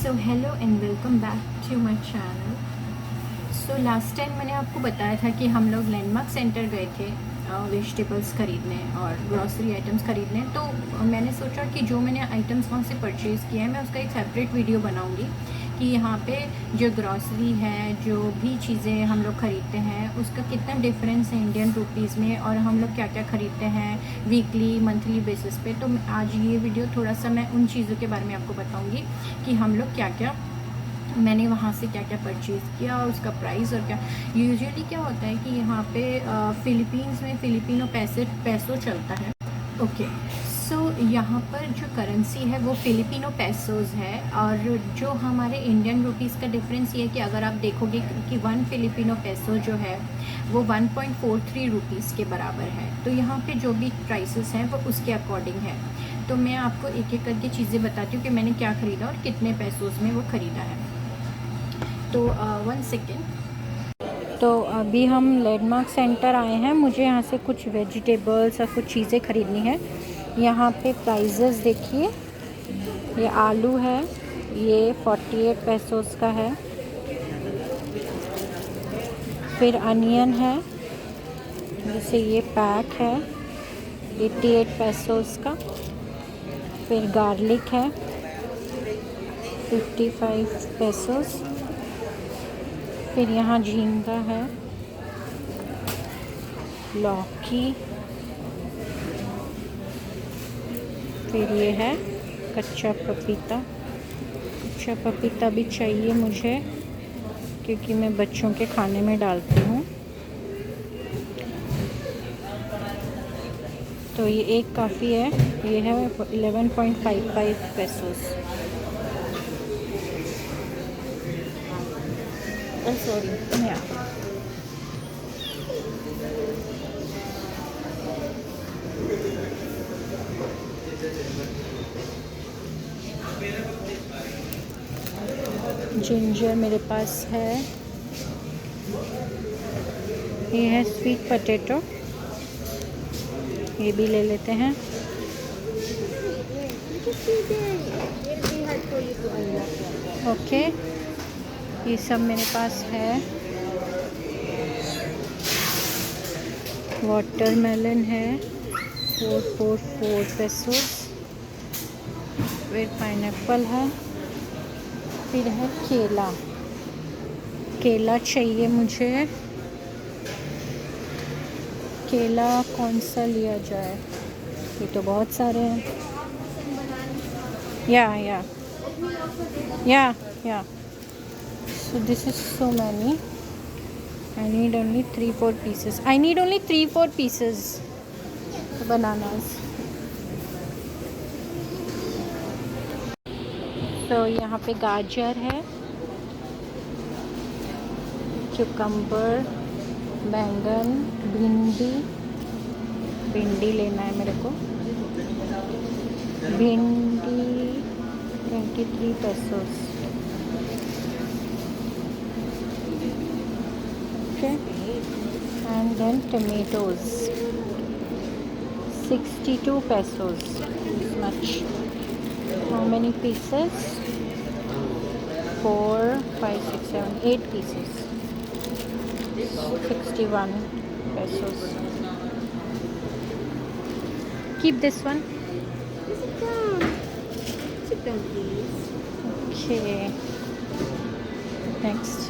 So hello and welcome back to my channel. So last time मैंने आपको बताया था कि हम लोग लैंडमार्क सेंटर गए थे वेजिटेबल्स ख़रीदने और ग्रॉसरी आइटम्स ख़रीदने। तो मैंने सोचा कि जो मैंने आइटम्स वहाँ से परचेज़ किया है मैं उसका एक सेपरेट वीडियो बनाऊँगी कि यहाँ पे जो ग्रॉसरी है, जो भी चीज़ें हम लोग ख़रीदते हैं उसका कितना डिफरेंस है इंडियन रुपीज़ में, और हम लोग क्या क्या ख़रीदते हैं वीकली मंथली बेसिस पे। तो आज ये वीडियो थोड़ा सा मैं उन चीज़ों के बारे में आपको बताऊँगी कि हम लोग क्या क्या, मैंने वहाँ से क्या क्या परचेज़ किया और उसका प्राइस और क्या। यूजुअली क्या होता है कि यहाँ पे फ़िलीपींस में फ़िलिपिनो पैसो चलता है। ओके, सो यहाँ पर जो करेंसी है वो फ़िलिपिनो पैसोज़ है, और जो हमारे इंडियन रुपीज़ का डिफरेंस ये है कि अगर आप देखोगे कि 1 फ़िलिपिनो पैसो जो है वो 1.43 रुपीज़ के बराबर है। तो यहाँ पे जो भी प्राइसेस हैं वो उसके अकॉर्डिंग है। तो मैं आपको एक एक करके चीज़ें बताती हूँ कि मैंने क्या ख़रीदा और कितने पैसोज़ में वो ख़रीदा है। तो 1 सेकेंड। तो अभी हम लैंडमार्क सेंटर आए हैं। मुझे यहाँ से कुछ वेजिटेबल्स और कुछ चीज़ें ख़रीदनी है। यहाँ पे प्राइजेस देखिए, ये आलू है, ये 48 पैसोस का है। फिर अनियन है, जैसे ये पैक है 88 पैसोस का। फिर गार्लिक है 55 पैसोस। फिर यहाँ झींगा है, लौकी, फिर ये है कच्चा पपीता। कच्चा पपीता भी चाहिए मुझे क्योंकि मैं बच्चों के खाने में डालती हूँ। तो ये एक काफ़ी है, ये है 11.55 पैसोस। सॉरी या जिंजर मेरे पास है। ये है स्वीट पोटैटो, ये भी ले लेते हैं। ओके, ये सब मेरे पास है। वाटरमेलन है 444 पैसोस। फिर पाइनएप्पल है। फिर है केला। केला चाहिए मुझे। केला कौन सा लिया जाए, ये तो बहुत सारे हैं। या so this is so many. I need only 3-4 pieces. I need only 3-4 pieces bananas. तो यहाँ पे गाजर है, चुकम्बर, बैंगन, भिंडी लेना है मेरे को। भिंडी 23 pesos. Okay, and then tomatoes 62 pesos. This much. How many pieces? 4, 5, 6, 7, 8 pieces. 61 pesos. Keep this one. Sit down, please. Okay. Next.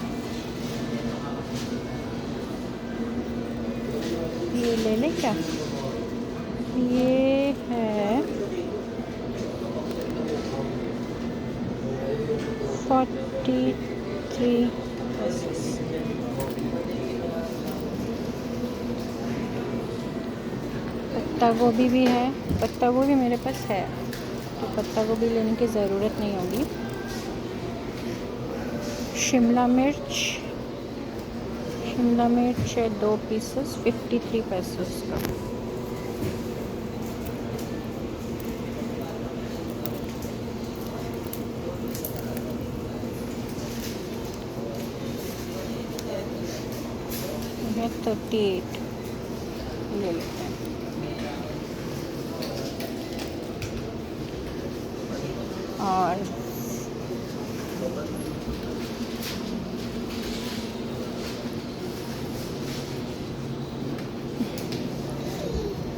ये ले लें क्या? ये है 43 pesos. पत्ता गोभी भी है, पत्ता गोभी मेरे पास है तो पत्ता गोभी लेने की ज़रूरत नहीं होगी। शिमला मिर्च है 2 पीसेस 53 पैसोस का। है 38, ले लेते हैं। और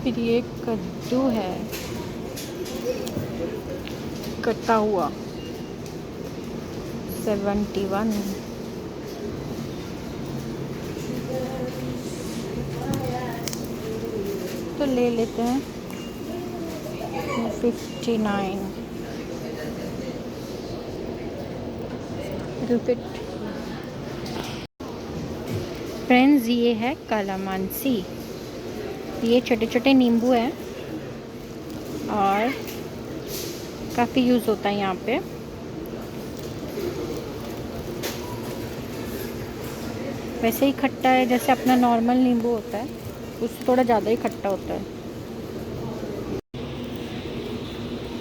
फिर ये कद्दू है कटा हुआ 71। तो ले लेते हैं 59 रुपये। फ्रेंड्स ये है कलामांसी, ये छोटे छोटे नींबू हैं और काफ़ी यूज़ होता है यहाँ पे। वैसे ही खट्टा है जैसे अपना नॉर्मल नींबू होता है, उससे थोड़ा ज़्यादा ही खट्टा होता है।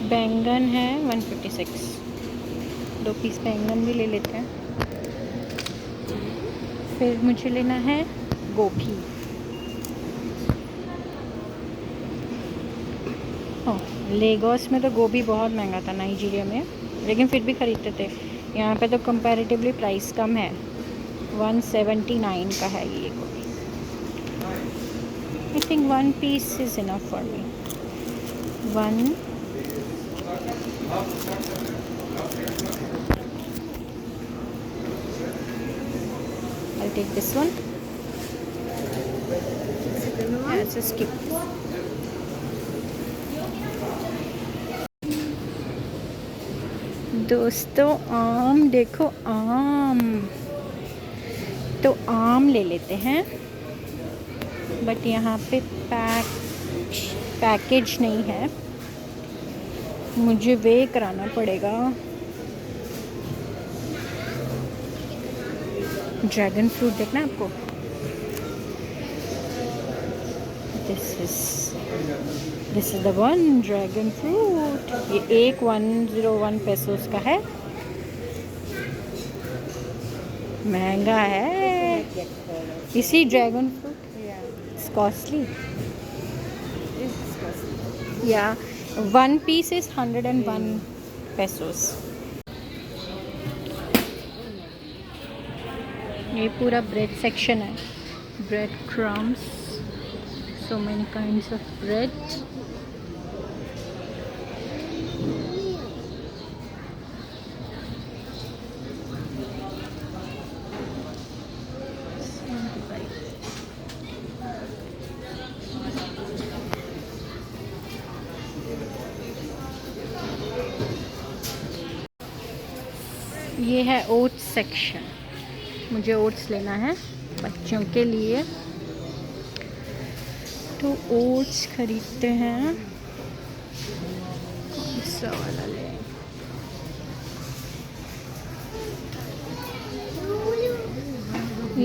बैंगन है 156, 2 पीस बैंगन भी ले लेते हैं। फिर मुझे लेना है गोभी। लेगोस में तो गोभी बहुत महंगा था नाइजीरिया में, लेकिन फिर भी ख़रीदते थे। यहाँ पे तो कंपैरेटिवली प्राइस कम है, 179 का है ये गोभी। I think 1 piece is enough for me. 1 I'll take this one. Yeah, just skip. दोस्तों आम देखो, आम तो आम ले लेते हैं, बट यहाँ पे पैकेज नहीं है, मुझे वे कराना पड़ेगा। ड्रैगन फ्रूट देखना है आपको, this is the one dragon fruit. ये एक 101 पेसोस का है, महंगा है। इसी ड्रैगन फ्रूट इट्स कॉस्टली, या 1 पीस इज 101 पेसोस। ये पूरा ब्रेड सेक्शन है, bread crumbs, so many kinds of bread. ये है ओट्स सेक्शन, मुझे ओट्स लेना है बच्चों के लिए, तो ओट्स खरीदते हैं। कौन सा वाला ले?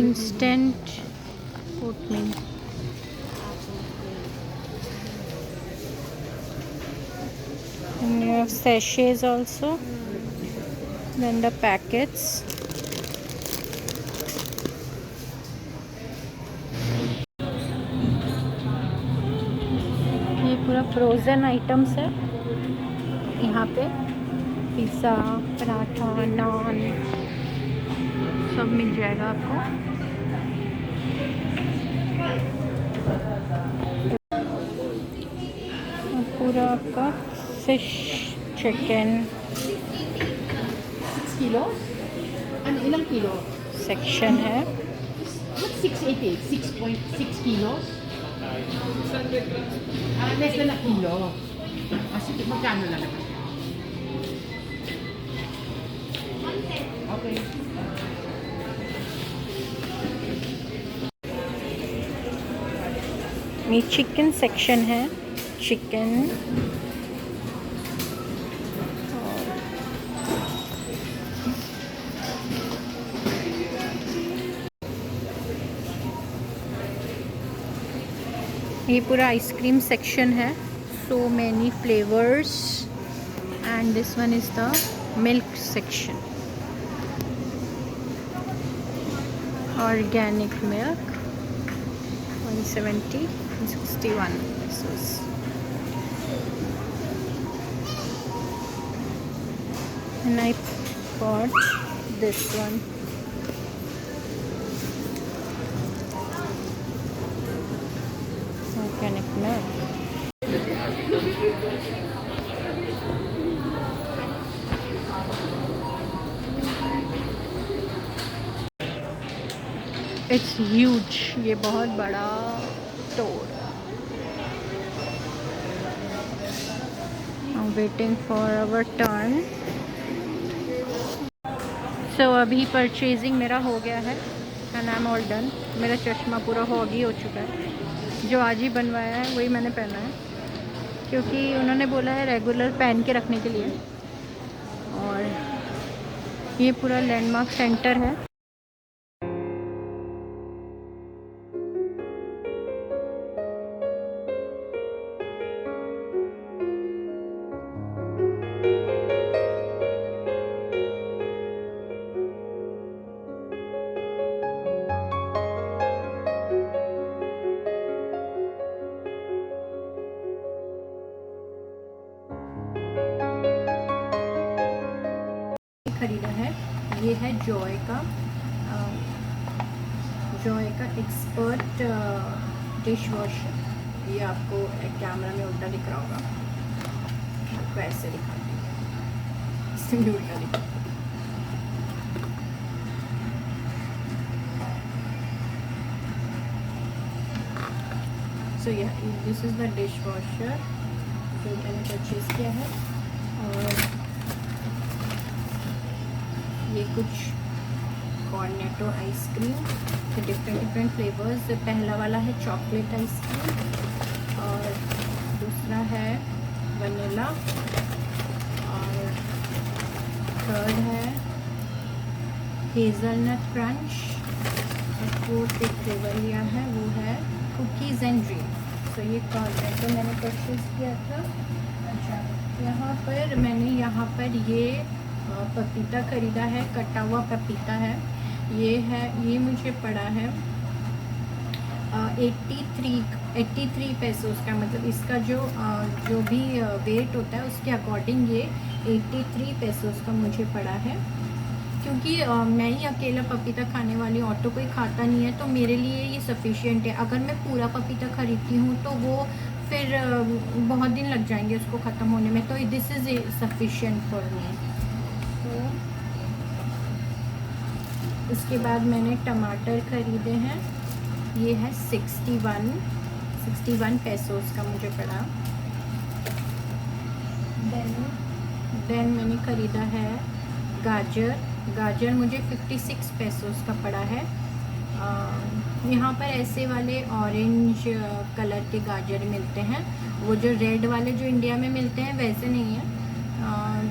Instant oatmeal. And you have sachets also, then the packets. ये पूरा फ्रोज़न आइटम्स है यहाँ पे, पिज़्ज़ा, पराठा, नान सब मिल जाएगा आपको। पूरा आपका fish, chicken kilo? Ano, ilang kilo? Section है। 680, 6.6 kilos? Less than a kilo. Sige, magkano lang naman? Okay. ये चिकन सेक्शन है, चिकन ये पूरा आइसक्रीम सेक्शन है, so many flavors, and this one is the milk section, organic milk 170, 61 pesos. And I bought this one. Organic milk. It's huge, ये बहुत बड़ा store. I am waiting for our turn. So अभी purchasing मेरा हो गया है and I am all done. मेरा चश्मा पूरा हॉगी हो चुका है, जो आज ही बनवाया है वही मैंने पहना है, क्योंकि उन्होंने बोला है रेगुलर पहन के रखने के लिए। और ये पूरा लैंडमार्क सेंटर है। खरीदा है, ये है जॉय का एक्सपर्ट डिश वॉशर। ये आपको एक कैमरा में उल्टा दिख रहा होगा, आपको ऐसे दिखाती है, इसमें भी उल्टा दिखा। So this is the dish washer जो मैंने परचेज़ किया है। और ये कुछ कॉर्नेटो आइसक्रीम, डिफरेंट फ्लेवर्स। पहला वाला है चॉकलेट आइसक्रीम और दूसरा है वनीला और थर्ड है हेज़लनट क्रंच और फोर्थ एक फ्लेवर लिया है वो है कुकीज़ एंड ड्रीम। तो ये कॉर्नेटो मैंने परचेज़ किया था। अच्छा, यहाँ पर ये पपीता ख़रीदा है, कटा हुआ पपीता है। ये मुझे पड़ा है 83 पैसों का। मतलब इसका जो भी वेट होता है उसके अकॉर्डिंग ये 83 पैसों का मुझे पड़ा है। क्योंकि मैं ही अकेला पपीता खाने वाली, ऑटो कोई खाता नहीं है, तो मेरे लिए ये सफिशिएंट है। अगर मैं पूरा पपीता ख़रीदती हूँ तो वो फिर बहुत दिन लग जाएंगे उसको ख़त्म होने में, तो this is sufficient for me. तो उसके बाद मैंने टमाटर ख़रीदे हैं, ये है 61 पैसों का मुझे पड़ा। देन मैंने ख़रीदा है गाजर मुझे 56 पैसों का पड़ा है। यहाँ पर ऐसे वाले ऑरेंज कलर के गाजर मिलते हैं, वो जो रेड वाले जो इंडिया में मिलते हैं वैसे नहीं है।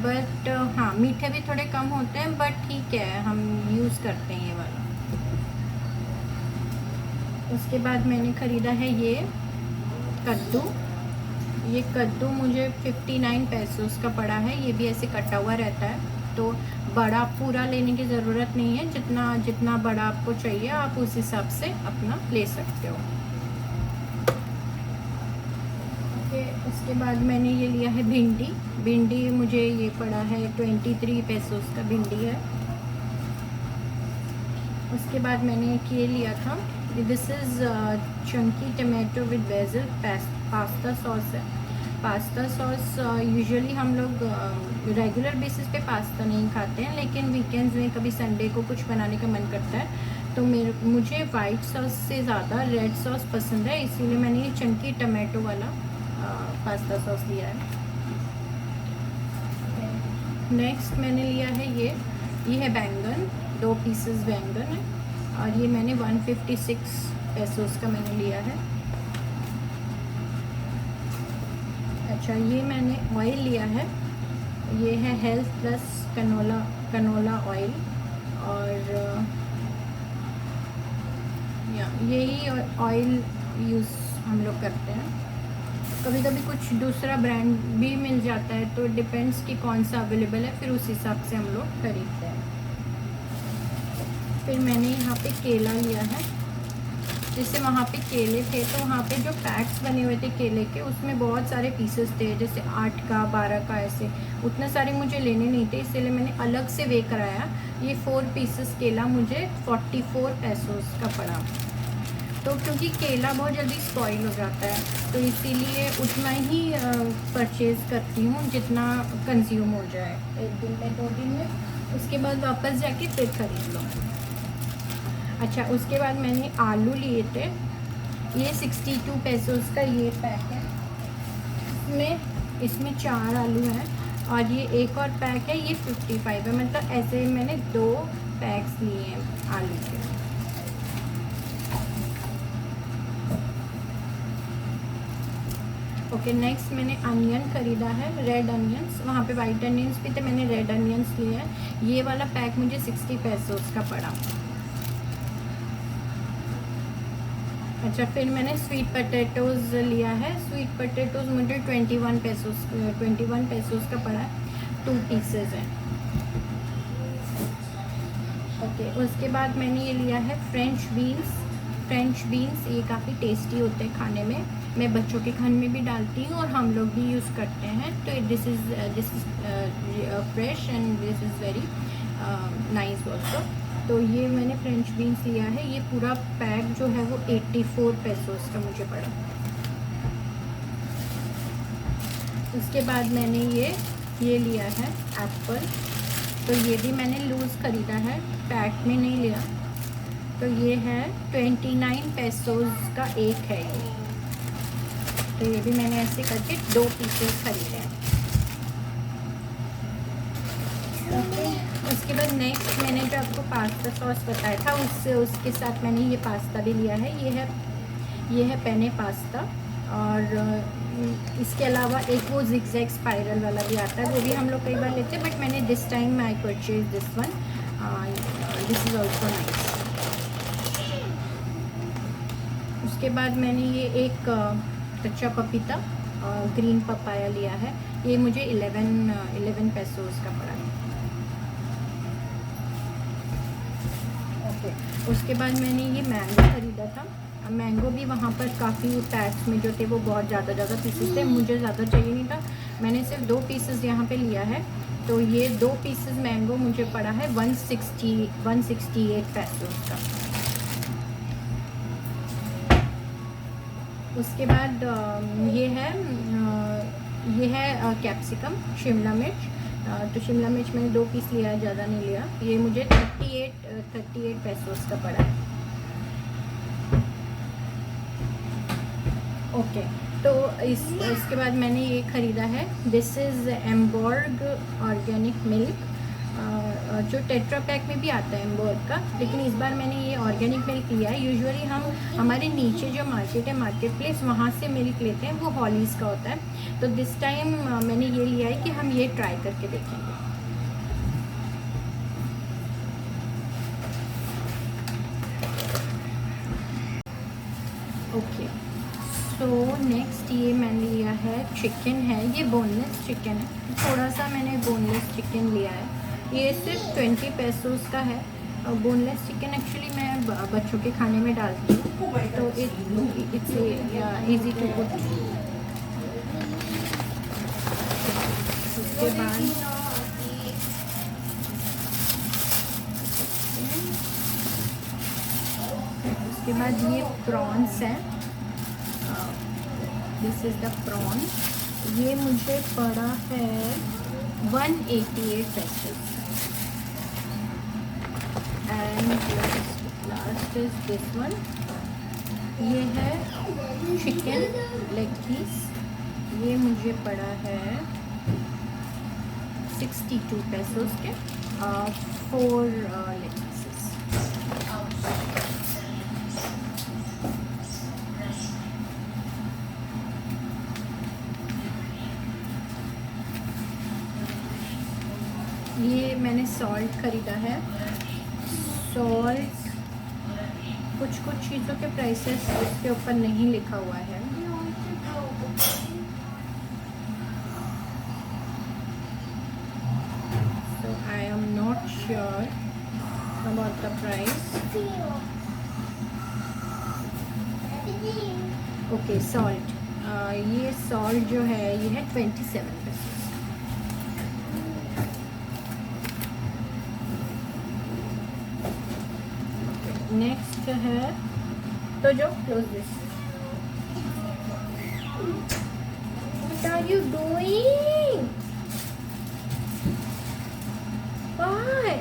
बट हाँ, मीठे भी थोड़े कम होते हैं, बट ठीक है, हम यूज़ करते हैं ये वाला। उसके बाद मैंने ख़रीदा है ये कद्दू मुझे 59 पैसों का पड़ा है। ये भी ऐसे कटा हुआ रहता है, तो बड़ा पूरा लेने की ज़रूरत नहीं है। जितना बड़ा आपको चाहिए आप उस हिसाब से अपना ले सकते हो। उसके बाद मैंने ये लिया है भिंडी मुझे ये पड़ा है 23 पैसों का भिंडी है। उसके बाद मैंने एक ये लिया था, this is Chunky tomato with BECIL pasta sauce है। पास्ता सॉस यूजुअली हम लोग रेगुलर बेसिस पे पास्ता नहीं खाते हैं, लेकिन वीकेंड्स में कभी संडे को कुछ बनाने का मन करता है तो मुझे वाइट सॉस से ज़्यादा रेड सॉस पसंद है, इसीलिए मैंने ये चंकी टमाटो वाला पास्ता सॉस लिया है। नेक्स्ट मैंने लिया है ये है बैंगन, 2 पीसेस बैंगन है, और ये मैंने 156 पैसों का मैंने लिया है। अच्छा, ये मैंने ऑयल लिया है, ये है हेल्थ प्लस कनोला ऑयल, और यही ऑयल यूज़ हम लोग करते हैं। कभी कभी कुछ दूसरा ब्रांड भी मिल जाता है, तो डिपेंड्स कि कौन सा अवेलेबल है, फिर उस हिसाब से हम लोग खरीदते हैं। फिर मैंने यहाँ पे केला लिया है, जैसे वहाँ पे केले थे तो वहाँ पे जो पैक्स बने हुए थे केले के, उसमें बहुत सारे पीसेस थे, जैसे 8 का 12 का, ऐसे उतने सारे मुझे लेने नहीं थे, इसलिए मैंने अलग से वे कराया। ये 4 पीसेस केला मुझे 44 पैसों का पड़ा। तो क्योंकि केला बहुत जल्दी स्पॉइल हो जाता है, तो इसीलिए उतना ही परचेज़ करती हूँ जितना कंज्यूम हो जाए, 1 दिन में 2 दिन में, उसके बाद वापस जाके फिर खरीद लो। अच्छा, उसके बाद मैंने आलू लिए थे, ये 62 पेसोस का ये पैक है। इसमें 4 आलू हैं और ये एक और पैक है, ये 55 है। मतलब ऐसे मैंने 2 पैक्स लिए हैं आलू के। ओके, नेक्स्ट मैंने अनियन ख़रीदा है, रेड अनियंस। वहाँ पे वाइट अनियंस भी थे, मैंने रेड अनियंस लिए हैं। ये वाला पैक मुझे 60 पेसोस का पड़ा। अच्छा, फिर मैंने स्वीट पटेटोज़ लिया है। स्वीट पटेटोज़ मुझे 21 पेसोस का पड़ा है, 2 पीसेज हैं। ओके, उसके बाद मैंने ये लिया है फ्रेंच बीन्स। ये काफ़ी टेस्टी होते हैं खाने में। मैं बच्चों के खाने में भी डालती हूँ और हम लोग भी यूज़ करते हैं। तो this is fresh and this is very nice also. तो ये मैंने फ्रेंच बीन्स लिया है। ये पूरा पैक जो है वो 84 पेसोस का मुझे पड़ा। उसके बाद मैंने ये लिया है एप्पल। तो ये भी मैंने लूज़ ख़रीदा है, पैक में नहीं लिया। तो ये है 29 पेसोस का एक है ये। तो ये भी मैंने ऐसे करके 2 पीसेस खरीदे हैं। ओके, उसके बाद नेक्स्ट मैंने जो आपको पास्ता सॉस बताया था उसके साथ मैंने ये पास्ता भी लिया है। ये है पेने पास्ता। और इसके अलावा एक वो जिगजैग स्पाइरल वाला भी आता है, वो भी हम लोग कई बार लेते हैं, बट मैंने this time I purchase this one. This is also nice. उसके बाद मैंने ये एक कच्चा पपीता ग्रीन पपाया लिया है। ये मुझे 11 पेसोस का पड़ा है। ओके, उसके बाद मैंने ये मैंगो ख़रीदा था। मैंगो भी वहाँ पर काफ़ी पैक्स में जो थे वो बहुत ज़्यादा पीसेस थे, मुझे ज़्यादा चाहिए नहीं था। मैंने सिर्फ 2 पीसेस यहाँ पे लिया है। तो ये 2 पीसेस मैंगो मुझे पड़ा है 168 पेसोस का। उसके बाद ये है कैप्सिकम, शिमला मिर्च। तो शिमला मिर्च मैंने 2 पीस लिया है, ज़्यादा नहीं लिया। ये मुझे 38 पेसोस का पड़ा है। ओके, तो इसके बाद मैंने ये ख़रीदा है, दिस इज़ एम्बोर्ग ऑर्गेनिक मिल्क। जो टेट्रा पैक में भी आता है एम्बोर्ग का, लेकिन इस बार मैंने ये ऑर्गेनिक मिल्क लिया है। यूजुअली हम हमारे नीचे जो मार्केट है, मार्केट प्लेस, वहाँ से मिल्क लेते हैं, वो हॉलीज़ का होता है। तो दिस टाइम मैंने ये लिया है कि हम ये ट्राई करके देखेंगे। ओके, तो नेक्स्ट ये मैंने लिया है चिकन है, ये बोनलेस चिकन है। थोड़ा सा मैंने बोनलेस चिकन लिया है। ये सिर्फ 20 पेसोस का है। बोनलेस चिकन एक्चुअली मैं बच्चों के खाने में डालती हूँ, तो इट्स इजी टू कुक। उसके बाद ये प्रॉन्स हैं। This is the prawn. ये मुझे पड़ा है 188 pesos. And last is this one. ये है चिकन लेग पीस। ये मुझे पड़ा है 62 पेसोस के 4 लेग पीसेस। ये मैंने सॉल्ट ख़रीदा है। सॉल्ट कुछ चीज़ों के प्राइसेस इसके ऊपर नहीं लिखा हुआ है। So I am not sure about the price. Okay, salt, ये सॉल्ट जो है ये है 27 पेसोस। नेक्स्ट है, तो जो close this. What are you doing? Why?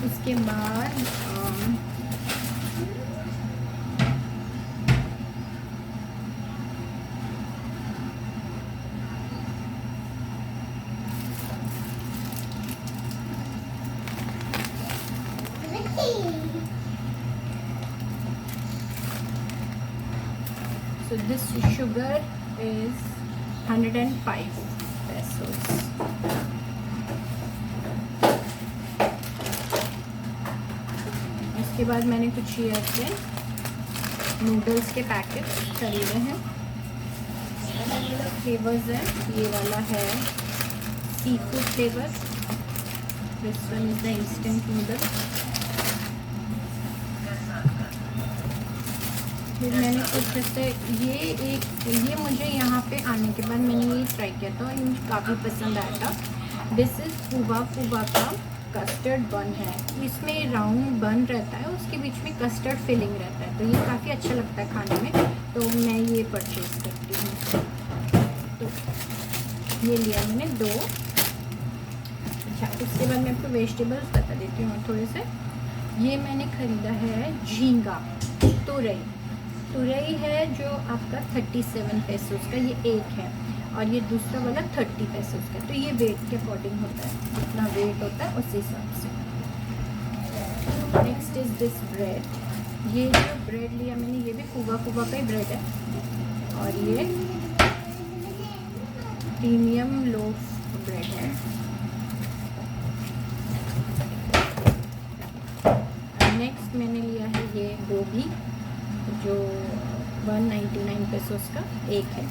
उसके बाद so this sugar is 105 pesos. उसके बाद मैंने कुछ ये ऐसे नूडल्स के पैकेट खरीदे हैं, अलग अलग फ्लेवर्स हैं। ये वाला है seafood flavour, this one is the instant noodle. फिर मैंने कुछ ऐसे ये मुझे यहाँ पे आने के बाद मैंने ये ट्राई किया था और ये मुझे काफ़ी पसंद आया था। दिस इज़ फूबा का कस्टर्ड बन है, इसमें राउंड बन रहता है, उसके बीच में कस्टर्ड फिलिंग रहता है, तो ये काफ़ी अच्छा लगता है खाने में, तो मैं ये परचेज़ करती हूँ। तो ये लिया मैंने 2। अच्छा, उसके बाद मैं आपको वेजिटेबल्स बता देती हूँ थोड़े से। ये मैंने ख़रीदा है झींगा, तुरई है जो आपका 37 पेसोस का ये एक है, और ये दूसरा वाला 30 पेसोस का। तो ये वेट के अकॉर्डिंग होता है, जितना वेट होता है उस हिसाब से। Next is this bread. ये जो ब्रेड लिया मैंने ये भी फूबा का ही ब्रेड है, और ये प्रीमियम लोफ ब्रेड है। नेक्स्ट मैंने लिया है ये गोभी जो 199 पेसोस का एक है,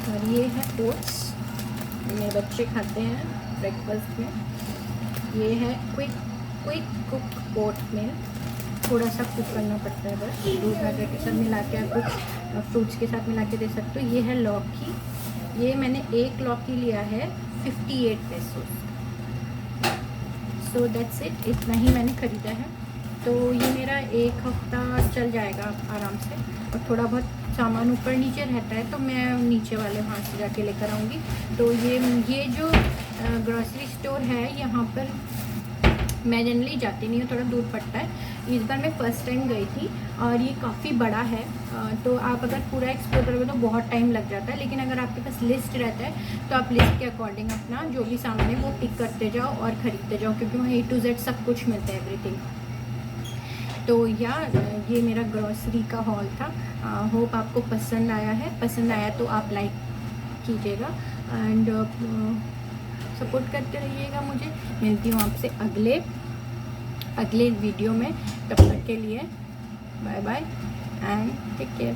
और ये है ओट्स, मेरे बच्चे खाते हैं ब्रेकफास्ट में। ये है क्विक कुक ओट मिल, थोड़ा सा कुक करना पड़ता है बस, दूध वगैरह के साथ मिला के आप कुछ फ्रूट्स के साथ मिला के दे सकते हो। ये है लौकी, ये मैंने एक लौकी लिया है 58 पेसोस। सो दैट्स इट, इतना ही मैंने ख़रीदा है। तो ये मेरा 1 हफ्ता चल जाएगा आराम से, और थोड़ा बहुत सामान ऊपर नीचे रहता है तो मैं नीचे वाले वहाँ से जाके लेकर आऊँगी। तो ये जो ग्रॉसरी स्टोर है यहाँ पर मैं जनरली जाती नहीं हूँ, थोड़ा दूर पड़ता है। इस बार मैं फ़र्स्ट टाइम गई थी और ये काफ़ी बड़ा है, तो आप अगर पूरा एक्सप्लोर करोगे तो बहुत टाइम लग जाता है, लेकिन अगर आपके पास लिस्ट रहता है तो आप लिस्ट के अकॉर्डिंग अपना जो भी सामान है वो पिक करते जाओ और ख़रीदते जाओ, क्योंकि वहाँ A to Z सब कुछ मिलता है, एवरीथिंग। तो ये मेरा ग्रॉसरी का हॉल था। होप आपको पसंद आया है, पसंद आया तो आप लाइक कीजिएगा एंड सपोर्ट करते रहिएगा मुझे। मिलती हूँ आपसे अगले वीडियो में, तब तक के लिए bye bye and take care.